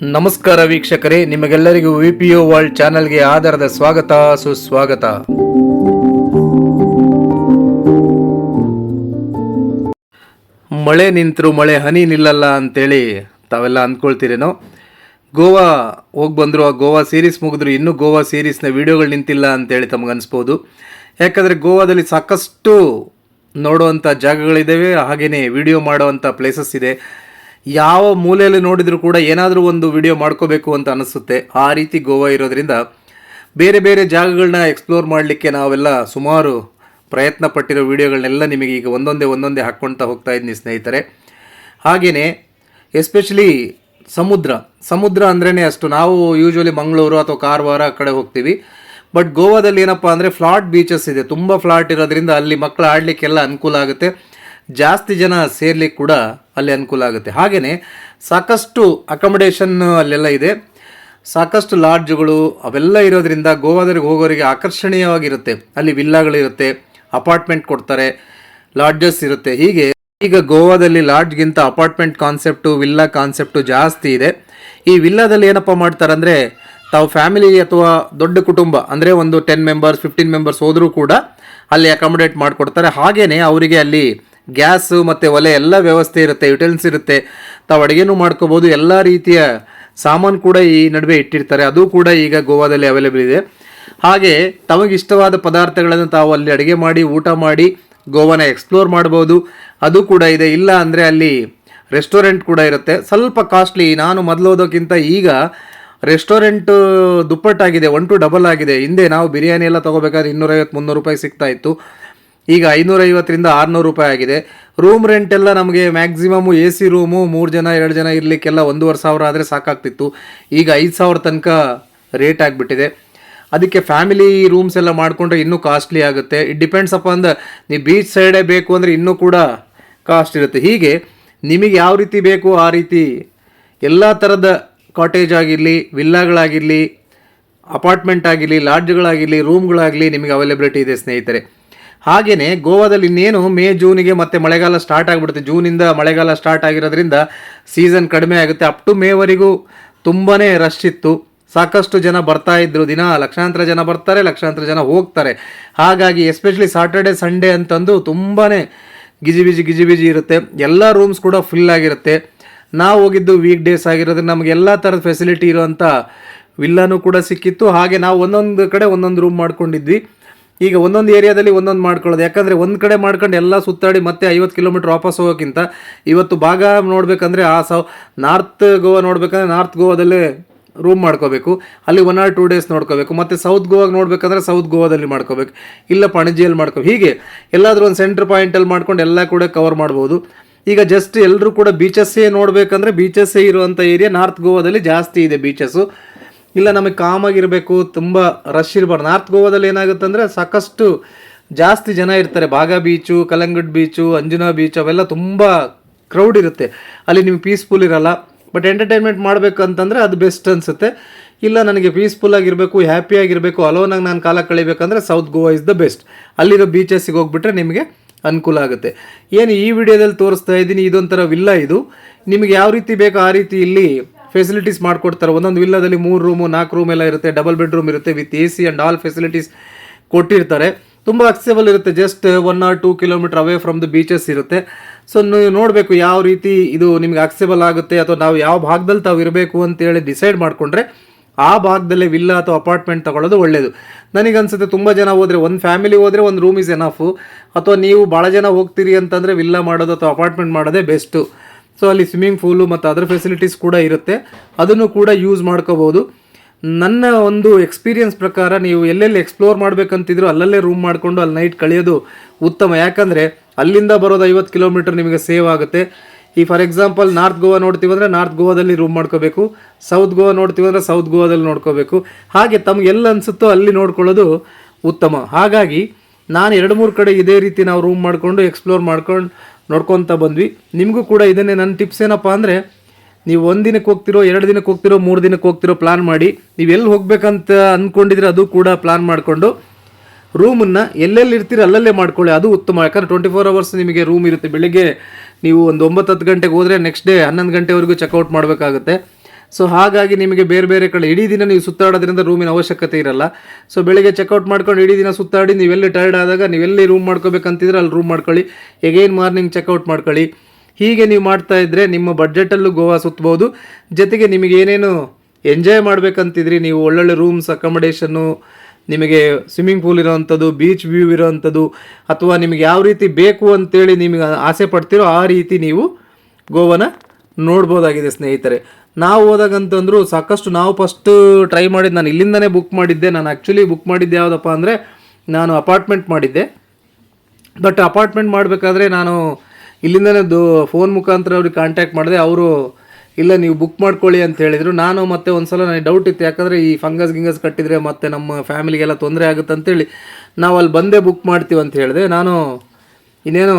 ನಮಸ್ಕಾರ ವೀಕ್ಷಕರೇ, ನಿಮಗೆಲ್ಲರಿಗೂ ವಿಪಿಒ ವರ್ಲ್ಡ್ ಚಾನೆಲ್ಗೆ ಆಧಾರದ ಸ್ವಾಗತ ಸುಸ್ವಾಗತ. ಮಳೆ ನಿಂತರೂ ಮಳೆ ಹನಿ ನಿಲ್ಲಲ್ಲ ಅಂತೇಳಿ ತಾವೆಲ್ಲ ಅಂದ್ಕೊಳ್ತೀರೇನೋ. ಗೋವಾ ಹೋಗಿ ಬಂದರು, ಆ ಗೋವಾ ಸೀರೀಸ್ ಮುಗಿದ್ರು, ಇನ್ನೂ ಗೋವಾ ಸೀರೀಸ್ನ ವೀಡಿಯೋಗಳು ನಿಂತಿಲ್ಲ ಅಂತೇಳಿ ತಮಗೆ ಅನಿಸ್ಬೋದು. ಯಾಕಂದರೆ ಗೋವಾದಲ್ಲಿ ಸಾಕಷ್ಟು ನೋಡುವಂಥ ಜಾಗಗಳಿದ್ದಾವೆ, ಹಾಗೆಯೇ ವಿಡಿಯೋ ಮಾಡುವಂಥ ಪ್ಲೇಸಸ್ ಇದೆ. ಯಾವ ಮೂಲೆಯಲ್ಲಿ ನೋಡಿದರೂ ಕೂಡ ಏನಾದರೂ ಒಂದು ವಿಡಿಯೋ ಮಾಡ್ಕೋಬೇಕು ಅಂತ ಅನಿಸುತ್ತೆ. ಆ ರೀತಿ ಗೋವಾ ಇರೋದ್ರಿಂದ ಬೇರೆ ಬೇರೆ ಜಾಗಗಳನ್ನ ಎಕ್ಸ್ಪ್ಲೋರ್ ಮಾಡಲಿಕ್ಕೆ ನಾವೆಲ್ಲ ಸುಮಾರು ಪ್ರಯತ್ನ ಪಟ್ಟಿರೋ ವಿಡಿಯೋಗಳನ್ನೆಲ್ಲ ನಿಮಗೆ ಈಗ ಒಂದೊಂದೇ ಹಾಕ್ಕೊಳ್ತಾ ಹೋಗ್ತಾ ಇದ್ದೀನಿ ಸ್ನೇಹಿತರೆ. ಹಾಗೆಯೇ ಎಸ್ಪೆಷಲಿ ಸಮುದ್ರ ಅಂದ್ರೇ ಅಷ್ಟು ನಾವು ಯೂಶ್ವಲಿ ಮಂಗಳೂರು ಅಥವಾ ಕಾರವಾರ ಆ ಕಡೆ ಹೋಗ್ತೀವಿ. ಬಟ್ ಗೋವಾದಲ್ಲಿ ಏನಪ್ಪ ಅಂದರೆ ಫ್ಲಾಟ್ ಬೀಚಸ್ ಇದೆ, ತುಂಬ ಫ್ಲಾಟ್ ಇರೋದ್ರಿಂದ ಅಲ್ಲಿ ಮಕ್ಕಳು ಆಡಲಿಕ್ಕೆಲ್ಲ ಅನುಕೂಲ ಆಗುತ್ತೆ, ಜಾಸ್ತಿ ಜನ ಸೇರ್ಲಿಕ್ಕೆ ಕೂಡ ಅಲ್ಲಿ ಅನುಕೂಲ ಆಗುತ್ತೆ. ಹಾಗೆಯೇ ಸಾಕಷ್ಟು ಅಕಾಮಿಡೇಷನ್ ಅಲ್ಲೆಲ್ಲ ಇದೆ, ಸಾಕಷ್ಟು ಲಾಡ್ಜ್ಗಳು ಅವೆಲ್ಲ ಇರೋದ್ರಿಂದ ಗೋವಾದಲ್ಲಿ ಹೋಗೋರಿಗೆ ಆಕರ್ಷಣೀಯವಾಗಿರುತ್ತೆ. ಅಲ್ಲಿ ವಿಲ್ಲಾಗಳಿರುತ್ತೆ, ಅಪಾರ್ಟ್ಮೆಂಟ್ ಕೊಡ್ತಾರೆ, ಲಾಡ್ಜಸ್ ಇರುತ್ತೆ. ಈಗ ಗೋವಾದಲ್ಲಿ ಲಾಡ್ಜ್ಗಿಂತ ಅಪಾರ್ಟ್ಮೆಂಟ್ ಕಾನ್ಸೆಪ್ಟು, ವಿಲ್ಲಾ ಕಾನ್ಸೆಪ್ಟು ಜಾಸ್ತಿ ಇದೆ. ಈ ವಿಲ್ಲಾದಲ್ಲಿ ಏನಪ್ಪ ಮಾಡ್ತಾರೆ ಅಂದರೆ, ತಾವು ಫ್ಯಾಮಿಲಿ ಅಥವಾ ದೊಡ್ಡ ಕುಟುಂಬ ಅಂದರೆ ಒಂದು 10 ಮೆಂಬರ್ಸ್ 15 ಮೆಂಬರ್ಸ್ ಹೋದರೂ ಕೂಡ ಅಲ್ಲಿ ಅಕಾಮಿಡೇಟ್ ಮಾಡಿಕೊಡ್ತಾರೆ. ಹಾಗೆಯೇ ಅವರಿಗೆ ಅಲ್ಲಿ ಗ್ಯಾಸು ಮತ್ತು ಒಲೆ ಎಲ್ಲ ವ್ಯವಸ್ಥೆ ಇರುತ್ತೆ, ಯುಟೆನ್ಸ್ ಇರುತ್ತೆ, ತಾವು ಅಡುಗೆನೂ ಮಾಡ್ಕೋಬೋದು. ಎಲ್ಲ ರೀತಿಯ ಸಾಮಾನು ಕೂಡ ಈ ನಡುವೆ ಇಟ್ಟಿರ್ತಾರೆ, ಅದು ಕೂಡ ಈಗ ಗೋವಾದಲ್ಲಿ ಅವೈಲೇಬಲ್ ಇದೆ. ಹಾಗೆ ತಮಗಿಷ್ಟವಾದ ಪದಾರ್ಥಗಳನ್ನು ತಾವು ಅಲ್ಲಿ ಅಡುಗೆ ಮಾಡಿ ಊಟ ಮಾಡಿ ಗೋವಾನ ಎಕ್ಸ್ಪ್ಲೋರ್ ಮಾಡ್ಬೋದು, ಅದು ಕೂಡ ಇದೆ. ಇಲ್ಲ ಅಂದರೆ ಅಲ್ಲಿ ರೆಸ್ಟೋರೆಂಟ್ ಕೂಡ ಇರುತ್ತೆ, ಸ್ವಲ್ಪ ಕಾಸ್ಟ್ಲಿ. ನಾನು ಮೊದಲು ಓದೋಕ್ಕಿಂತ ಈಗ ರೆಸ್ಟೋರೆಂಟು ದುಪ್ಪಟ್ಟಾಗಿದೆ, 1 to double ಆಗಿದೆ. ಹಿಂದೆ ನಾವು ಬಿರಿಯಾನಿ ಎಲ್ಲ ತೊಗೋಬೇಕಾದ್ರೆ 250-300 ರೂಪಾಯಿ ಸಿಗ್ತಾಯಿತ್ತು, ಈಗ 550 600 ರೂಪಾಯಿ ಆಗಿದೆ. ರೂಮ್ ರೆಂಟ್ ಎಲ್ಲ ನಮಗೆ ಮ್ಯಾಕ್ಸಿಮಮ್ AC ರೂಮು 3 ಜನ 2 ಜನ ಇರಲಿಕ್ಕೆಲ್ಲ 1,500 ಆದರೆ ಸಾಕಾಗ್ತಿತ್ತು, ಈಗ 5,000 ತನಕ ರೇಟ್ ಆಗಿಬಿಟ್ಟಿದೆ. ಅದಕ್ಕೆ ಫ್ಯಾಮಿಲಿ ರೂಮ್ಸ್ ಎಲ್ಲ ಮಾಡಿಕೊಂಡ್ರೆ ಇನ್ನೂ ಕಾಸ್ಟ್ಲಿ ಆಗುತ್ತೆ. ಇಟ್ ಡಿಪೆಂಡ್ಸ್ ಅಪ್ ಅಂದ ನೀವು ಬೀಚ್ ಸೈಡೇ ಬೇಕು ಅಂದರೆ ಇನ್ನೂ ಕೂಡ ಕಾಸ್ಟ್ ಇರುತ್ತೆ. ಹೀಗೆ ನಿಮಗೆ ಯಾವ ರೀತಿ ಬೇಕು ಆ ರೀತಿ ಎಲ್ಲ ಥರದ ಕಾಟೇಜ್ ಆಗಿರಲಿ, ವಿಲ್ಲಾಗಳಾಗಿರಲಿ, ಅಪಾರ್ಟ್ಮೆಂಟ್ ಆಗಿರಲಿ, ಲಾಡ್ಜ್ಗಳಾಗಿರಲಿ, ರೂಮ್ಗಳಾಗಲಿ ನಿಮಗೆ ಅವೈಲಬಿಲಿಟಿ ಇದೆ ಸ್ನೇಹಿತರೆ. ಹಾಗೆಯೇ ಗೋವಾದಲ್ಲಿ ಇನ್ನೇನು ಮೇ ಜೂನಿಗೆ ಮತ್ತೆ ಮಳೆಗಾಲ ಸ್ಟಾರ್ಟ್ ಆಗಿಬಿಡುತ್ತೆ. ಜೂನಿಂದ ಮಳೆಗಾಲ ಸ್ಟಾರ್ಟ್ ಆಗಿರೋದ್ರಿಂದ ಸೀಸನ್ ಕಡಿಮೆ ಆಗುತ್ತೆ. ಅಪ್ ಟು ಮೇವರೆಗೂ ತುಂಬಾ ರಶ್ ಇತ್ತು, ಸಾಕಷ್ಟು ಜನ ಬರ್ತಾ ಇದ್ರು. ದಿನ ಲಕ್ಷಾಂತರ ಜನ ಬರ್ತಾರೆ, ಲಕ್ಷಾಂತರ ಜನ ಹೋಗ್ತಾರೆ. ಹಾಗಾಗಿ ಎಸ್ಪೆಷಲಿ ಸಾಟರ್ಡೆ ಸಂಡೇ ಅಂತಂದು ತುಂಬಾ ಗಿಜಿಬಿಜಿ ಇರುತ್ತೆ. ಎಲ್ಲ ರೂಮ್ಸ್ ಕೂಡ ಫುಲ್ ಆಗಿರುತ್ತೆ. ನಾವು ಹೋಗಿದ್ದು ವೀಕ್ ಡೇಸ್ ಆಗಿರೋದ್ರಿಂದ ನಮಗೆ ಎಲ್ಲ ಥರದ ಫೆಸಿಲಿಟಿ ಇರೋವಂಥ ವಿಲ್ಲಾನು ಕೂಡ ಸಿಕ್ಕಿತ್ತು. ಹಾಗೆ ನಾವು ಒಂದೊಂದು ಕಡೆ ಒಂದೊಂದು ರೂಮ್ ಮಾಡ್ಕೊಂಡಿದ್ವಿ. ಈಗ ಒಂದೊಂದು ಏರಿಯಾದಲ್ಲಿ ಒಂದೊಂದು ಮಾಡ್ಕೊಳ್ಳೋದು, ಯಾಕಂದರೆ ಒಂದು ಕಡೆ ಮಾಡ್ಕೊಂಡು ಎಲ್ಲ ಸುತ್ತಾಡಿ ಮತ್ತೆ 50 ಕಿಲೋಮೀಟ್ರ್ ವಾಪಸ್ ಹೋಗೋಕ್ಕಿಂತ ಇವತ್ತು ಭಾಗ ನೋಡಬೇಕಂದ್ರೆ ನಾರ್ತ್ ಗೋವಾ ನೋಡಬೇಕಂದ್ರೆ ನಾರ್ತ್ ಗೋವಾದಲ್ಲೇ ರೂಮ್ ಮಾಡ್ಕೋಬೇಕು, ಅಲ್ಲಿ 1 or 2 ಡೇಸ್ ನೋಡ್ಕೋಬೇಕು. ಮತ್ತು ಸೌತ್ ಗೋವಾಗ ನೋಡಬೇಕಂದ್ರೆ ಸೌತ್ ಗೋವಾದಲ್ಲಿ ಮಾಡ್ಕೋಬೇಕು, ಇಲ್ಲ ಪಣಜಿಯಲ್ಲಿ ಹೀಗೆ ಎಲ್ಲಾದರೂ ಒಂದು ಸೆಂಟ್ರ್ ಪಾಯಿಂಟಲ್ಲಿ ಮಾಡ್ಕೊಂಡು ಎಲ್ಲ ಕೂಡ ಕವರ್ ಮಾಡ್ಬೋದು. ಈಗ ಜಸ್ಟ್ ಎಲ್ಲರೂ ಕೂಡ ಬೀಚಸ್ಸೇ ನೋಡಬೇಕಂದ್ರೆ ಬೀಚಸ್ಸೇ ಇರುವಂಥ ಏರಿಯಾ ನಾರ್ತ್ ಗೋವಾದಲ್ಲಿ ಜಾಸ್ತಿ ಇದೆ ಬೀಚಸ್ಸು. ಇಲ್ಲ ನಮಗೆ ಕಾಮಾಗಿರಬೇಕು, ತುಂಬ ರಶ್ ಇರಬಾರ್ದು. ನಾರ್ತ್ ಗೋವಾದಲ್ಲಿ ಏನಾಗುತ್ತೆ ಅಂದರೆ ಸಾಕಷ್ಟು ಜಾಸ್ತಿ ಜನ ಇರ್ತಾರೆ. Baga beach, ಕಲಂಗಡ್ beach, Anjuna beach ಅವೆಲ್ಲ ತುಂಬ ಕ್ರೌಡ್ ಇರುತ್ತೆ. ಅಲ್ಲಿ ನಿಮ್ಗೆ ಪೀಸ್ಫುಲ್ ಇರಲ್ಲ. ಬಟ್ ಎಂಟರ್ಟೈನ್ಮೆಂಟ್ ಮಾಡಬೇಕಂತಂದರೆ ಅದು ಬೆಸ್ಟ್ ಅನಿಸುತ್ತೆ. ಇಲ್ಲ ನನಗೆ ಪೀಸ್ಫುಲ್ಲಾಗಿರಬೇಕು, ಹ್ಯಾಪಿಯಾಗಿರಬೇಕು, ಅಲೋನಾಗಿ ನಾನು ಕಾಲ ಕಳಿಬೇಕಂದ್ರೆ south Goa is the best. ಅಲ್ಲಿರೋ ಬೀಚಸ್ಸಿಗೆ ಹೋಗ್ಬಿಟ್ರೆ ನಿಮಗೆ ಅನುಕೂಲ ಆಗುತ್ತೆ. ಏನು ಈ ವಿಡಿಯೋದಲ್ಲಿ ತೋರಿಸ್ತಾ ಇದ್ದೀನಿ, ಇದೊಂಥರ ವಿಲ್ಲಾ. ಇದು ನಿಮಗೆ ಯಾವ ರೀತಿ ಬೇಕೋ ಆ ರೀತಿ ಇಲ್ಲಿ ಫೆಸಿಲಿಟೀಸ್ ಮಾಡಿಕೊಡ್ತಾರೆ. ಒಂದೊಂದು ವಿಲ್ಲಾದಲ್ಲಿ 3 ರೂಮು 4 ರೂಮ್ ಎಲ್ಲ ಇರುತ್ತೆ, ಡಬಲ್ ಬೆಡ್ರೂಮ್ ಇರುತ್ತೆ, with AC and all facilities ಕೊಟ್ಟಿರ್ತಾರೆ. ತುಂಬ ಅಕ್ಸೆಬಲ್ ಇರುತ್ತೆ, just 1 or 2 kilometre away from the beaches ಇರುತ್ತೆ. ಸೊ ನೀವು ನೋಡಬೇಕು ಯಾವ ರೀತಿ ಇದು ನಿಮಗೆ ಅಕ್ಸೆಬಲ್ ಆಗುತ್ತೆ, ಅಥವಾ ನಾವು ಯಾವ ಭಾಗದಲ್ಲಿ ತಾವು ಇರಬೇಕು ಅಂತೇಳಿ ಡಿಸೈಡ್ ಮಾಡಿಕೊಂಡ್ರೆ ಆ ಭಾಗದಲ್ಲೇ ವಿಲ್ಲಾ ಅಥವಾ ಅಪಾರ್ಟ್ಮೆಂಟ್ ತೊಗೊಳ್ಳೋದು ಒಳ್ಳೆಯದು. ನನಗನ್ಸುತ್ತೆ ತುಂಬ ಜನ ಹೋದರೆ, ಒಂದು ಫ್ಯಾಮಿಲಿ ಹೋದರೆ ಒಂದು ರೂಮ್ ಇಸ್ ಎನಫು, ಅಥವಾ ನೀವು ಭಾಳ ಜನ ಹೋಗ್ತೀರಿ ಅಂತಂದರೆ ವಿಲ್ಲಾ ಮಾಡೋದು ಅಥವಾ ಅಪಾರ್ಟ್ಮೆಂಟ್ ಮಾಡೋದೇ ಬೆಸ್ಟು. ಸೊ ಅಲ್ಲಿ ಸ್ವಿಮ್ಮಿಂಗ್ ಪೂಲು ಮತ್ತು ಅದರ್ ಫೆಸಿಲಿಟೀಸ್ ಕೂಡ ಇರುತ್ತೆ, ಅದನ್ನು ಕೂಡ ಯೂಸ್ ಮಾಡ್ಕೋಬೋದು. ನನ್ನ ಒಂದು ಎಕ್ಸ್ಪೀರಿಯನ್ಸ್ ಪ್ರಕಾರ ನೀವು ಎಲ್ಲೆಲ್ಲಿ ಎಕ್ಸ್ಪ್ಲೋರ್ ಮಾಡಬೇಕಂತಿದ್ರು ಅಲ್ಲಲ್ಲೇ ರೂಮ್ ಮಾಡಿಕೊಂಡು ಅಲ್ಲಿ ನೈಟ್ ಕಳೆಯೋದು ಉತ್ತಮ. ಯಾಕಂದರೆ ಅಲ್ಲಿಂದ ಬರೋದು 50 ಕಿಲೋಮೀಟರ್ ನಿಮಗೆ ಸೇವ್ ಆಗುತ್ತೆ. ಈ ಫಾರ್ ಎಕ್ಸಾಂಪಲ್ ನಾರ್ತ್ ಗೋವಾ ನೋಡ್ತೀವಂದರೆ ನಾರ್ತ್ ಗೋವಾದಲ್ಲಿ ರೂಮ್ ಮಾಡ್ಕೋಬೇಕು, ಸೌತ್ ಗೋವಾ ನೋಡ್ತೀವಂದರೆ ಸೌತ್ ಗೋವಾದಲ್ಲಿ ನೋಡ್ಕೋಬೇಕು. ಹಾಗೆ ತಮ್ಗೆ ಎಲ್ಲ ಅನಿಸುತ್ತೋ ಅಲ್ಲಿ ನೋಡ್ಕೊಳ್ಳೋದು ಉತ್ತಮ. ಹಾಗಾಗಿ ನಾನು 2-3 ಕಡೆ ಇದೇ ರೀತಿ ನಾವು ರೂಮ್ ಮಾಡಿಕೊಂಡು ಎಕ್ಸ್ಪ್ಲೋರ್ ಮಾಡ್ಕೊಂಡು ನೋಡ್ಕೊತ ಬಂದ್ವಿ. ನಿಮಗೂ ಕೂಡ ಇದನ್ನೇ ನನ್ನ ಟಿಪ್ಸ್ ಏನಪ್ಪ ಅಂದರೆ, ನೀವು 1 ದಿನಕ್ಕೆ ಹೋಗ್ತಿರೋ, 2 ದಿನಕ್ಕೆ ಹೋಗ್ತಿರೋ, 3 ದಿನಕ್ಕೆ ಹೋಗ್ತಿರೋ ಪ್ಲಾನ್ ಮಾಡಿ. ನೀವು ಎಲ್ಲಿ ಹೋಗ್ಬೇಕಂತ ಅಂದ್ಕೊಂಡಿದ್ರೆ ಅದು ಕೂಡ ಪ್ಲಾನ್ ಮಾಡಿಕೊಂಡು ರೂಮನ್ನು ಎಲ್ಲೆಲ್ಲಿ ಇರ್ತೀರ ಅಲ್ಲಲ್ಲೇ ಮಾಡ್ಕೊಳ್ಳಿ, ಅದು ಉತ್ತಮ. ಯಾಕಂದರೆ 24 hours ನಿಮಗೆ ರೂಮ್ ಇರುತ್ತೆ. ಬೆಳಿಗ್ಗೆ ನೀವು ಒಂದು 9-10 ಗಂಟೆಗೆ ಹೋದರೆ ನೆಕ್ಸ್ಟ್ ಡೇ 11 ಗಂಟೆವರೆಗೂ ಚೆಕ್ಔಟ್ ಮಾಡಬೇಕಾಗುತ್ತೆ. ಸೊ ಹಾಗಾಗಿ ನಿಮಗೆ ಬೇರೆ ಬೇರೆ ಕಡೆ ಇಡೀ ದಿನ ನೀವು ಸುತ್ತಾಡೋದ್ರಿಂದ ರೂಮಿನ ಅವಶ್ಯಕತೆ ಇರಲ್ಲ. ಸೊ ಬೆಳಿಗ್ಗೆ ಚೆಕ್ಔಟ್ ಮಾಡ್ಕೊಂಡು ಇಡೀ ದಿನ ಸುತ್ತಾಡಿ ನೀವೆಲ್ಲಿ ಟೈರ್ಡ್ ಆದಾಗ ನೀವೆಲ್ಲಿ ರೂಮ್ ಮಾಡ್ಕೋಬೇಕಂತಿದ್ರೆ ಅಲ್ಲಿ ರೂಮ್ ಮಾಡ್ಕೊಳ್ಳಿ, ಎಗೈನ್ ಮಾರ್ನಿಂಗ್ ಚೆಕ್ಔಟ್ ಮಾಡ್ಕೊಳ್ಳಿ. ಹೀಗೆ ನೀವು ಮಾಡ್ತಾ ಇದ್ದರೆ ನಿಮ್ಮ ಬಡ್ಜೆಟಲ್ಲೂ ಗೋವಾ ಸುತ್ತಬೋದು. ಜೊತೆಗೆ ನಿಮಗೆ ಏನೇನು ಎಂಜಾಯ್ ಮಾಡಬೇಕಂತಿದ್ರಿ, ನೀವು ಒಳ್ಳೊಳ್ಳೆ ರೂಮ್ಸ್ ಅಕಾಮಡೇಷನ್ನು, ನಿಮಗೆ ಸ್ವಿಮ್ಮಿಂಗ್ ಪೂಲ್ ಇರೋವಂಥದ್ದು, ಬೀಚ್ ವ್ಯೂ ಇರೋವಂಥದ್ದು, ಅಥವಾ ನಿಮಗೆ ಯಾವ ರೀತಿ ಬೇಕು ಅಂತೇಳಿ ನಿಮಗೆ ಆಸೆ ಪಡ್ತೀರೋ ಆ ರೀತಿ ನೀವು ಗೋವಾನ ನೋಡ್ಬೋದಾಗಿದೆ ಸ್ನೇಹಿತರೆ. ನಾವು ಹೋದಾಗಂತಂದ್ರು ಸಾಕಷ್ಟು ನಾವು ಫಸ್ಟು ಟ್ರೈ ಮಾಡಿದ್ದು, ನಾನು ಇಲ್ಲಿಂದನೇ ಬುಕ್ ಮಾಡಿದ್ದೆ. ನಾನು ಆ್ಯಕ್ಚುಲಿ ಬುಕ್ ಮಾಡಿದ್ದೆ ಯಾವುದಪ್ಪ ಅಂದರೆ ನಾನು ಅಪಾರ್ಟ್ಮೆಂಟ್ ಮಾಡಿದ್ದೆ. ಬಟ್ ಅಪಾರ್ಟ್ಮೆಂಟ್ ಮಾಡಬೇಕಾದ್ರೆ ನಾನು ಇಲ್ಲಿಂದನೇ ಫೋನ್ ಮುಖಾಂತರ ಅವ್ರಿಗೆ ಕಾಂಟ್ಯಾಕ್ಟ್ ಮಾಡಿದೆ. ಅವರು ಇಲ್ಲ ನೀವು ಬುಕ್ ಮಾಡ್ಕೊಳ್ಳಿ ಅಂತ ಹೇಳಿದರು. ನಾನು ಮತ್ತೆ ಒಂದು ಸಲ ನನಗೆ ಡೌಟ್ ಇತ್ತು, ಯಾಕಂದರೆ ಈ ಫಂಗಸ್ ಕಟ್ಟಿದರೆ ಮತ್ತು ನಮ್ಮ ಫ್ಯಾಮಿಲಿಗೆಲ್ಲ ತೊಂದರೆ ಆಗುತ್ತೆ ಅಂತೇಳಿ ನಾವು ಅಲ್ಲಿ ಬಂದೇ ಬುಕ್ ಮಾಡ್ತೀವಿ ಅಂತ ಹೇಳಿದೆ. ನಾನು ಇನ್ನೇನು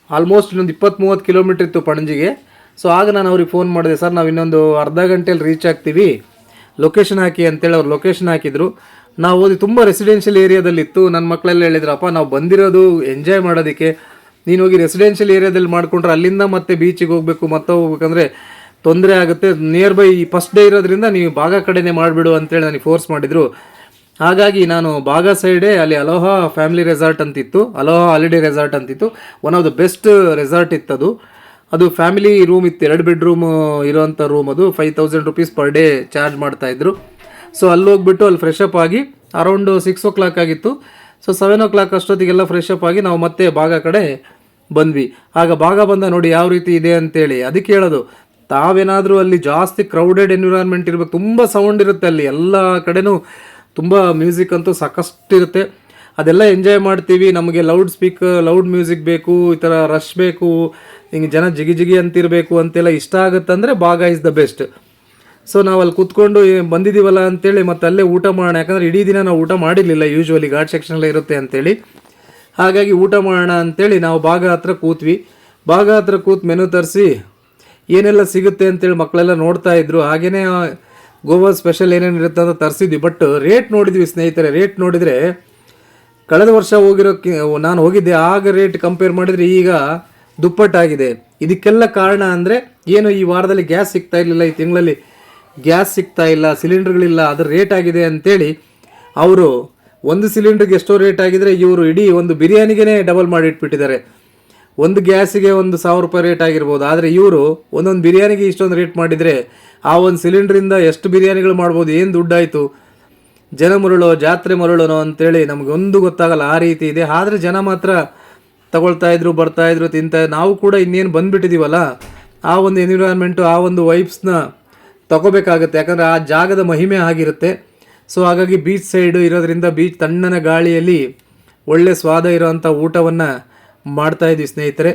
ಆಲ್ಮೋಸ್ಟ್ ಇನ್ನೊಂದು 20-30 ಕಿಲೋಮೀಟ್ರ್ ಇತ್ತು ಪಣಜಿಗೆ. ಸೊ ಆಗ ನಾನು ಅವ್ರಿಗೆ ಫೋನ್ ಮಾಡಿದೆ, ಸರ್ ನಾವು ಇನ್ನೊಂದು ಅರ್ಧ ಗಂಟೆಯಲ್ಲಿ ರೀಚ್ ಆಗ್ತೀವಿ, ಲೊಕೇಶನ್ ಹಾಕಿ ಅಂತೇಳಿ ಅವ್ರು ಲೊಕೇಶನ್ ಹಾಕಿದರು. ನಾವು ಓದಿ ತುಂಬ ರೆಸಿಡೆನ್ಷಿಯಲ್ ಏರಿಯಾದಲ್ಲಿತ್ತು. ನನ್ನ ಮಕ್ಕಳೆಲ್ಲ ಹೇಳಿದ್ರಪ್ಪ ನಾವು ಬಂದಿರೋದು ಎಂಜಾಯ್ ಮಾಡೋದಕ್ಕೆ, ನೀನು ಹೋಗಿ ರೆಸಿಡೆನ್ಷಿಯಲ್ ಏರಿಯಾದಲ್ಲಿ ಮಾಡಿಕೊಂಡ್ರೆ ಅಲ್ಲಿಂದ ಮತ್ತೆ ಬೀಚಿಗೆ ಹೋಗಬೇಕು, ಮತ್ತೆ ಹೋಗ್ಬೇಕಂದ್ರೆ ತೊಂದರೆ ಆಗುತ್ತೆ, ನಿಯರ್ ಬೈ ಫಸ್ಟ್ ಡೇ ಇರೋದ್ರಿಂದ ನೀವು ಬಾಗ ಕಡೆನೇ ಮಾಡಿಬಿಡು ಅಂತೇಳಿ ನನಗೆ ಫೋರ್ಸ್ ಮಾಡಿದರು. ಹಾಗಾಗಿ ನಾನು ಬಾಗ ಸೈಡೇ ಅಲ್ಲಿ ಅಲೋಹಾ ಫ್ಯಾಮಿಲಿ ರೆಸಾರ್ಟ್ ಅಂತಿತ್ತು, ಅಲೋಹಾ ಹಾಲಿಡೇ ರೆಸಾರ್ಟ್ ಅಂತಿತ್ತು. One of the best resort ಇತ್ತು. ಅದು ಫ್ಯಾಮಿಲಿ ರೂಮ್ ಇತ್ತು, 2 ಬೆಡ್ರೂಮ್ ಇರೋವಂಥ ರೂಮ್. ಅದು 5000 ರುಪೀಸ್ ಪರ್ ಡೇ ಚಾರ್ಜ್ ಮಾಡ್ತಾಯಿದ್ರು. ಸೊ ಅಲ್ಲಿ ಹೋಗ್ಬಿಟ್ಟು ಅಲ್ಲಿ ಫ್ರೆಶ್ ಅಪ್ ಆಗಿ ಅರೌಂಡ್ 6 o'clock ಆಗಿತ್ತು. ಸೊ 7 o'clock ಅಷ್ಟೊತ್ತಿಗೆಲ್ಲ ಫ್ರೆಶ್ ಅಪ್ ಆಗಿ ನಾವು ಮತ್ತೆ ಬಾಗ ಕಡೆ ಬಂದ್ವಿ. ಆಗ ಬಾಗ ಬಂದ ನೋಡಿ ಯಾವ ರೀತಿ ಇದೆ ಅಂತೇಳಿ. ಅದಕ್ಕೆ ಹೇಳೋದು, ತಾವೇನಾದರೂ ಅಲ್ಲಿ ಜಾಸ್ತಿ ಕ್ರೌಡೆಡ್ ಎನ್ವಿರಾನ್ಮೆಂಟ್ ಇರಬೇಕು, ತುಂಬ ಸೌಂಡ್ ಇರುತ್ತೆ ಅಲ್ಲಿ, ಎಲ್ಲ ಕಡೆನೂ ತುಂಬ ಮ್ಯೂಸಿಕ್ ಅಂತೂ ಸಾಕಷ್ಟು ಇರುತ್ತೆ. ಅದೆಲ್ಲ ಎಂಜಾಯ್ ಮಾಡ್ತೀವಿ. ನಮಗೆ ಲೌಡ್ ಮ್ಯೂಸಿಕ್ ಬೇಕು, ಈ ಥರ ರಶ್ ಬೇಕು, ಹಿಂಗೆ ಜನ ಜಿಗಿ ಅಂತಿರಬೇಕು ಅಂತೆಲ್ಲ ಇಷ್ಟ ಆಗುತ್ತಂದರೆ ಬಾಗ ಇಸ್ ದ ಬೆಸ್ಟ್. ಸೊ ನಾವು ಅಲ್ಲಿ ಕೂತ್ಕೊಂಡು ಬಂದಿದ್ದೀವಲ್ಲ ಅಂತೇಳಿ ಮತ್ತೆ ಅಲ್ಲೇ ಊಟ ಮಾಡೋಣ, ಯಾಕಂದರೆ ಇಡೀ ದಿನ ನಾವು ಊಟ ಮಾಡಿರಲಿಲ್ಲ, ಯೂಶ್ವಲಿ ಘಾಟ್ ಸೆಕ್ಷನಲ್ಲೇ ಇರುತ್ತೆ ಅಂತೇಳಿ. ಹಾಗಾಗಿ ಊಟ ಮಾಡೋಣ ಅಂತೇಳಿ ನಾವು ಬಾಗ ಹತ್ರ ಕೂತ್ವಿ. ಬಾಗ ಹತ್ರ ಕೂತ್ ಮೆನು ತರಿಸಿ ಏನೆಲ್ಲ ಸಿಗುತ್ತೆ ಅಂತೇಳಿ ಮಕ್ಕಳೆಲ್ಲ ನೋಡ್ತಾ ಇದ್ರು. ಹಾಗೆಯೇ ಗೋವಾ ಸ್ಪೆಷಲ್ ಏನೇನು ಇರುತ್ತೆ ಅಂತ ತರಿಸಿದ್ವಿ. ಬಟ್ ರೇಟ್ ನೋಡಿದ್ವಿ ಸ್ನೇಹಿತರೆ. ರೇಟ್ ನೋಡಿದರೆ ಕಳೆದ ವರ್ಷ ನಾನು ಹೋಗಿದ್ದೆ ಆಗ ರೇಟ್ ಕಂಪೇರ್ ಮಾಡಿದರೆ ಈಗ ದುಪ್ಪಟ್ಟಾಗಿದೆ. ಇದಕ್ಕೆಲ್ಲ ಕಾರಣ ಅಂದರೆ ಏನು, ಈ ವಾರದಲ್ಲಿ ಗ್ಯಾಸ್ ಸಿಗ್ತಾ ಇರಲಿಲ್ಲ, ಈ ತಿಂಗಳಲ್ಲಿ ಗ್ಯಾಸ್ ಸಿಗ್ತಾ ಇಲ್ಲ, ಸಿಲಿಂಡರ್ಗಳಿಲ್ಲ, ಅದರ ರೇಟ್ ಆಗಿದೆ ಅಂತೇಳಿ ಅವರು ಒಂದು ಸಿಲಿಂಡರ್ಗೆ ಎಷ್ಟೋ ರೇಟ್ ಆಗಿದರೆ ಇವರು ಇಡೀ ಒಂದು ಬಿರಿಯಾನಿಗೆ ಡಬಲ್ ಮಾಡಿ ಇಟ್ಬಿಟ್ಟಿದ್ದಾರೆ. ಒಂದು ಗ್ಯಾಸಿಗೆ 1,000 ರೂಪಾಯಿ ರೇಟ್ ಆಗಿರ್ಬೋದು, ಆದರೆ ಇವರು ಒಂದೊಂದು ಬಿರಿಯಾನಿಗೆ ಇಷ್ಟೊಂದು ರೇಟ್ ಮಾಡಿದರೆ ಆ ಒಂದು ಸಿಲಿಂಡ್ರಿಂದ ಎಷ್ಟು ಬಿರಿಯಾನಿಗಳು ಮಾಡ್ಬೋದು, ಏನು ದುಡ್ಡಾಯಿತು. ಜನ ಮರುಳೋ ಜಾತ್ರೆ ಮರುಳೋನೋ ಅಂತೇಳಿ ನಮಗೊಂದು ಗೊತ್ತಾಗಲ್ಲ, ಆ ರೀತಿ ಇದೆ. ಆದರೆ ಜನ ಮಾತ್ರ ತಗೊಳ್ತಾಯಿದ್ರು, ಬರ್ತಾಯಿದ್ರು, ತಿಂತಾಯಿದ್ರು. ನಾವು ಕೂಡ ಇನ್ನೇನು ಬಂದುಬಿಟ್ಟಿದ್ದೀವಲ್ಲ, ಆ ಒಂದು ಎನ್ವಿರಾನ್ಮೆಂಟು, ಆ ಒಂದು ವೈಬ್ಸ್ನ ತಗೋಬೇಕಾಗತ್ತೆ, ಯಾಕಂದರೆ ಆ ಜಾಗದ ಮಹಿಮೆ ಆಗಿರುತ್ತೆ. ಸೊ ಹಾಗಾಗಿ ಬೀಚ್ ಸೈಡು ಇರೋದ್ರಿಂದ ಬೀಚ್ ತಣ್ಣನ ಗಾಳಿಯಲ್ಲಿ ಒಳ್ಳೆ ಸ್ವಾದ ಇರೋವಂಥ ಊಟವನ್ನು ಮಾಡ್ತಾಯಿದ್ವಿ ಸ್ನೇಹಿತರೆ.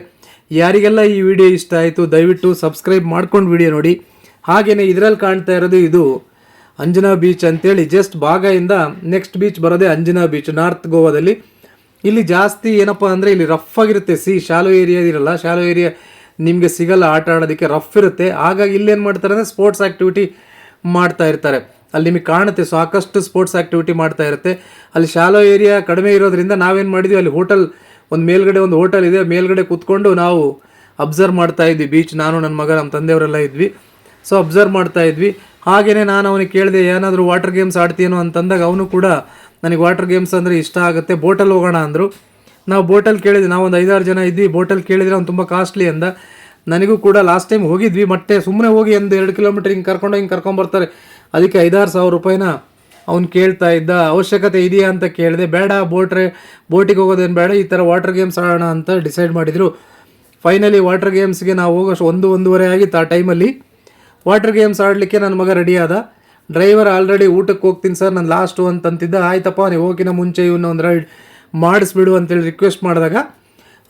ಯಾರಿಗೆಲ್ಲ ಈ ವಿಡಿಯೋ ಇಷ್ಟ ಆಯಿತು ದಯವಿಟ್ಟು ಸಬ್ಸ್ಕ್ರೈಬ್ ಮಾಡ್ಕೊಂಡು ವಿಡಿಯೋ ನೋಡಿ. ಹಾಗೆಯೇ ಇದರಲ್ಲಿ ಕಾಣ್ತಾ ಇರೋದು ಇದು ಅಂಜನಾ ಬೀಚ್ ಅಂತೇಳಿ. ಜಸ್ಟ್ ಬಾಗದಿಂದ ನೆಕ್ಸ್ಟ್ ಬೀಚ್ ಬರೋದೇ ಅಂಜನಾ ಬೀಚ್, ನಾರ್ತ್ ಗೋವಾದಲ್ಲಿ. ಇಲ್ಲಿ ಜಾಸ್ತಿ ಏನಪ್ಪ ಅಂದರೆ ಇಲ್ಲಿ ರಫ್ ಆಗಿರುತ್ತೆ, ಶಾಲೋ ಏರಿಯಾ ಇರಲ್ಲ, ಶಾಲೋ ಏರಿಯಾ ನಿಮಗೆ ಸಿಗಲ್ಲ ಆಟ ಆಡೋದಕ್ಕೆ, ರಫ್ ಇರುತ್ತೆ. ಹಾಗಾಗಿ ಇಲ್ಲೇನು ಮಾಡ್ತಾರೆ ಅಂದರೆ ಸ್ಪೋರ್ಟ್ಸ್ ಆ್ಯಕ್ಟಿವಿಟಿ ಮಾಡ್ತಾ ಇರ್ತಾರೆ. ಅಲ್ಲಿ ನಿಮಗೆ ಕಾಣುತ್ತೆ ಸಾಕಷ್ಟು ಸ್ಪೋರ್ಟ್ಸ್ ಆ್ಯಕ್ಟಿವಿಟಿ ಮಾಡ್ತಾ ಇರುತ್ತೆ. ಅಲ್ಲಿ ಶಾಲೋ ಏರಿಯಾ ಕಡಿಮೆ ಇರೋದ್ರಿಂದ ನಾವೇನು ಮಾಡಿದ್ವಿ, ಅಲ್ಲಿ ಹೋಟೆಲ್ ಮೇಲ್ಗಡೆ ಒಂದು ಹೋಟೆಲ್ ಇದೆ, ಮೇಲ್ಗಡೆ ಕೂತ್ಕೊಂಡು ನಾವು ಅಬ್ಸರ್ವ್ ಮಾಡ್ತಾ ಇದ್ವಿ ಬೀಚ್. ನಾನು ನನ್ನ ಮಗ ನಮ್ಮ ತಂದೆಯವರೆಲ್ಲ ಇದ್ವಿ. ಸೊ ಅಬ್ಸರ್ವ್ ಮಾಡ್ತಾ ಇದ್ವಿ. ಹಾಗೆಯೇ ನಾನು ಅವನಿಗೆ ಕೇಳಿದೆ ಏನಾದರೂ ವಾಟರ್ ಗೇಮ್ಸ್ ಆಡ್ತೀನೋ ಅಂತಂದಾಗ ಅವನು ಕೂಡ ನನಗೆ ವಾಟರ್ ಗೇಮ್ಸ್ ಅಂದರೆ ಇಷ್ಟ ಆಗುತ್ತೆ, ಬೋಟಲ್ಲಿ ಹೋಗೋಣ ಅಂದರು. ನಾವು ಬೋಟಲ್ಲಿ ಕೇಳಿದ್ವಿ, ನಾವು ಒಂದು 5-6 ಜನ ಇದ್ವಿ. ಬೋಟಲ್ಲಿ ಕೇಳಿದರೆ ಅವ್ನು ತುಂಬ ಕಾಸ್ಟ್ಲಿ ಅಂದ. ನನಗೂ ಕೂಡ ಲಾಸ್ಟ್ ಟೈಮ್ ಹೋಗಿದ್ವಿ, ಮತ್ತೆ ಸುಮ್ಮನೆ ಹೋಗಿ ಒಂದು 2 ಕಿಲೋಮೀಟ್ರ್ ಹಿಂಗೆ ಕರ್ಕೊಂಬರ್ತಾರೆ, ಅದಕ್ಕೆ 5-6 ಸಾವಿರ ರೂಪಾಯಿನ ಅವ್ನು ಕೇಳ್ತಾ ಇದ್ದ. ಅವಶ್ಯಕತೆ ಇದೆಯಾ ಅಂತ ಕೇಳಿದೆ, ಬೇಡ ಬೋಟಿಗೆ ಹೋಗೋದೇನು ಬೇಡ, ಈ ಥರ ವಾಟರ್ ಗೇಮ್ಸ್ ಆಡೋಣ ಅಂತ ಡಿಸೈಡ್ ಮಾಡಿದರು. ಫೈನಲಿ ವಾಟರ್ ಗೇಮ್ಸ್ಗೆ ನಾವು ಹೋಗೋಷ್ಟು 1-1:30 ಆಗಿತ್ತು. ಆ ಟೈಮಲ್ಲಿ ವಾಟರ್ ಗೇಮ್ಸ್ ಆಡಲಿಕ್ಕೆ ನನ್ನ ಮಗ ರೆಡಿ ಆದ. ಡ್ರೈವರ್ ಆಲ್ರೆಡಿ ಊಟಕ್ಕೆ ಹೋಗ್ತೀನಿ ಸರ್ ನಾನು ಲಾಸ್ಟು ಅಂತಂತಿದ್ದ. ಆಯ್ತಪ್ಪ ನೀವು ಹೋಗಿನ ಮುಂಚೆ ಇವನೊಂದು ರೈಡ್ ಮಾಡಿಸ್ಬಿಡು ಅಂತೇಳಿ ರಿಕ್ವೆಸ್ಟ್ ಮಾಡಿದಾಗ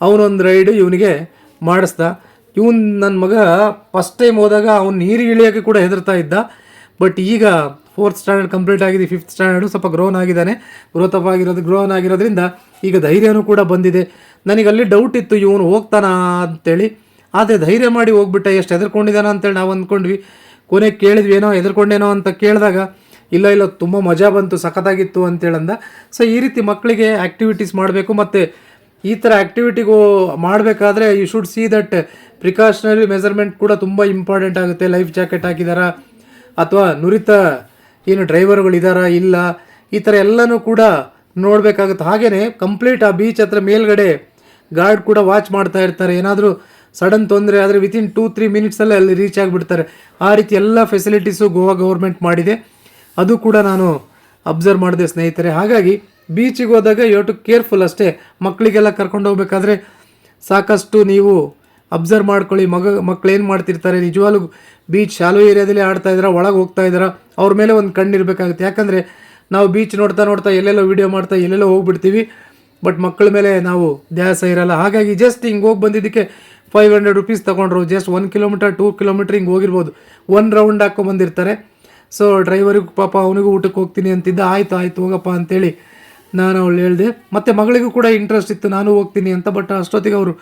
ಅವನೊಂದು ರೈಡು ಇವನಿಗೆ ಮಾಡಿಸ್ದ. ನನ್ನ ಮಗ ಫಸ್ಟ್ ಟೈಮ್ ಹೋದಾಗ ಅವ್ನು ನೀರಿಗೆ ಇಳಿಯೋಕ್ಕೆ ಕೂಡ ಹೆದರ್ತಾ ಇದ್ದ. ಬಟ್ ಈಗ 4th ಸ್ಟ್ಯಾಂಡರ್ಡ್ ಕಂಪ್ಲೀಟ್ ಆಗಿದೆ, 5th ಸ್ಟ್ಯಾಂಡರ್ಡು ಸ್ವಲ್ಪ ಗ್ರೋನ್ ಆಗಿರೋದ್ರಿಂದ ಈಗ ಧೈರ್ಯನೂ ಕೂಡ ಬಂದಿದೆ. ನನಗಲ್ಲಿ ಡೌಟ್ ಇತ್ತು ಇವನು ಹೋಗ್ತಾನಾ ಅಂತೇಳಿ, ಆದರೆ ಧೈರ್ಯ ಮಾಡಿ ಹೋಗ್ಬಿಟ್ಟ. ಎಷ್ಟು ಹೆದರ್ಕೊಂಡಿದ್ದಾನ ಅಂತೇಳಿ ನಾವು ಅಂದ್ಕೊಂಡ್ವಿ. ಕೊನೆಗೆ ಕೇಳಿದ್ವಿ ಏನೋ ಹೆದರ್ಕೊಂಡೇನೋ ಅಂತ ಕೇಳಿದಾಗ ಇಲ್ಲ ತುಂಬ ಮಜಾ ಬಂತು, ಸಖತ್ತಾಗಿತ್ತು ಅಂತೇಳಂದ. ಸೊ ಈ ರೀತಿ ಮಕ್ಕಳಿಗೆ ಆ್ಯಕ್ಟಿವಿಟೀಸ್ ಮಾಡಬೇಕು. ಮತ್ತು ಈ ಥರ ಆ್ಯಕ್ಟಿವಿಟಿಗೂ ಮಾಡಬೇಕಾದ್ರೆ you should see that precautionary measurement ಕೂಡ ತುಂಬ ಇಂಪಾರ್ಟೆಂಟ್ ಆಗುತ್ತೆ. ಲೈಫ್ ಜಾಕೆಟ್ ಹಾಕಿದಾರ, ಅಥವಾ ನುರಿತ ಏನು ಡ್ರೈವರ್ಗಳಿದಾರಾ ಇಲ್ಲ, ಈ ಥರ ಎಲ್ಲನೂ ಕೂಡ ನೋಡಬೇಕಾಗುತ್ತೆ. ಹಾಗೆಯೇ ಕಂಪ್ಲೀಟ್ ಆ ಬೀಚ್ ಹತ್ರ ಮೇಲ್ಗಡೆ ಗಾರ್ಡ್ ಕೂಡ ವಾಚ್ ಮಾಡ್ತಾ ಇರ್ತಾರೆ. ಏನಾದರೂ ಸಡನ್ ತೊಂದರೆ ಆದರೆ ವಿತಿನ್ 2-3 ಮಿನಿಟ್ಸಲ್ಲೇ ಅಲ್ಲಿ ರೀಚ್ ಆಗಿಬಿಡ್ತಾರೆ. ಆ ರೀತಿ ಎಲ್ಲ ಫೆಸಿಲಿಟೀಸು ಗೋವಾ ಗೌರ್ಮೆಂಟ್ ಮಾಡಿದೆ. ಅದು ಕೂಡ ನಾನು ಅಬ್ಸರ್ವ್ ಮಾಡಿದೆ ಸ್ನೇಹಿತರೆ. ಹಾಗಾಗಿ ಬೀಚಿಗೆ ಹೋದಾಗ ಯು ಟು ಕೇರ್ಫುಲ್ ಅಷ್ಟೇ. ಮಕ್ಕಳಿಗೆಲ್ಲ ಕರ್ಕೊಂಡು ಹೋಗ್ಬೇಕಾದ್ರೆ ಸಾಕಷ್ಟು ನೀವು ಅಬ್ಸರ್ವ್ ಮಾಡ್ಕೊಳ್ಳಿ. ಮಕ್ಕಳು ಏನು ಮಾಡ್ತಿರ್ತಾರೆ, ನಿಜವಾಗ್ಲೂ ಬೀಚ್ ಶಾಲೋ ಏರಿಯಾದಲ್ಲಿ ಆಡ್ತಾ ಇದ್ದಾರಾ, ಒಳಗೆ ಹೋಗ್ತಾ ಇದ್ದಾರಾ, ಅವ್ರ ಮೇಲೆ ಒಂದು ಕಣ್ಣಿರಬೇಕಾಗುತ್ತೆ. ಯಾಕಂದರೆ ನಾವು ಬೀಚ್ ನೋಡ್ತಾ ನೋಡ್ತಾ ಎಲ್ಲೆಲ್ಲೋ ವೀಡಿಯೋ ಮಾಡ್ತಾ ಎಲ್ಲೆಲ್ಲೋ ಹೋಗ್ಬಿಡ್ತೀವಿ, ಬಟ್ ಮಕ್ಕಳ ಮೇಲೆ ನಾವು ಧ್ಯಾಸ ಇರಲ್ಲ. ಹಾಗಾಗಿ ಜಸ್ಟ್ ಹಿಂಗೆ ಹೋಗಿ ಬಂದಿದ್ದಕ್ಕೆ 500 ರುಪೀಸ್ ತೊಗೊಂಡ್ರು. ಜಸ್ಟ್ 1 ಕಿಲೋಮೀಟರ್ 2 ಕಿಲೋಮೀಟ್ರ್ ಹಿಂಗೆ ಹೋಗಿರ್ಬೋದು. 1 ರೌಂಡ್ ಹಾಕ್ಕೊಂಬಂದಿರ್ತಾರೆ. ಸೊ ಡ್ರೈವರಿಗೂ ಪಾಪ ಅವನಿಗೂ ಊಟಕ್ಕೆ ಹೋಗ್ತೀನಿ ಅಂತಿದ್ದ. ಆಯಿತು ಹೋಗಪ್ಪ ಅಂತೇಳಿ ನಾನು ಅವಳು ಹೇಳಿದೆ. ಮತ್ತು ಮಗಳಿಗೂ ಕೂಡ ಇಂಟ್ರೆಸ್ಟ್ ಇತ್ತು, ನಾನು ಹೋಗ್ತೀನಿ ಅಂತ. ಬಟ್ ಅಷ್ಟೊತ್ತಿಗೆ ಅವರು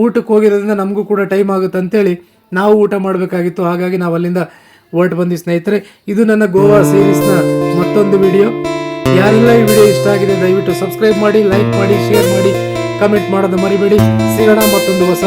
ಊಟಕ್ಕೆ ಹೋಗಿರೋದ್ರಿಂದ ನಮಗೂ ಕೂಡ ಟೈಮ್ ಆಗುತ್ತೆ ಅಂತೇಳಿ ನಾವು ಊಟ ಮಾಡಬೇಕಾಗಿತ್ತು. ಹಾಗಾಗಿ ನಾವು ಅಲ್ಲಿಂದ ಹೊರಟು ಬಂದ್ವಿ ಸ್ನೇಹಿತರೆ. ಇದು ನನ್ನ ಗೋವಾ ಸೀರೀಸ್ನ ಮತ್ತೊಂದು ವಿಡಿಯೋ. ಯಾರೆಲ್ಲ ಈ ವಿಡಿಯೋ ಇಷ್ಟ ಆಗಿದೆ ದಯವಿಟ್ಟು ಸಬ್ಸ್ಕ್ರೈಬ್ ಮಾಡಿ, ಲೈಕ್ ಮಾಡಿ, ಶೇರ್ ಮಾಡಿ, ಕಮೆಂಟ್ ಮಾಡೋದು ಮರಿಬೇಡಿ. ಸಿಗೋಣ ಮತ್ತೊಂದು ಹೊಸ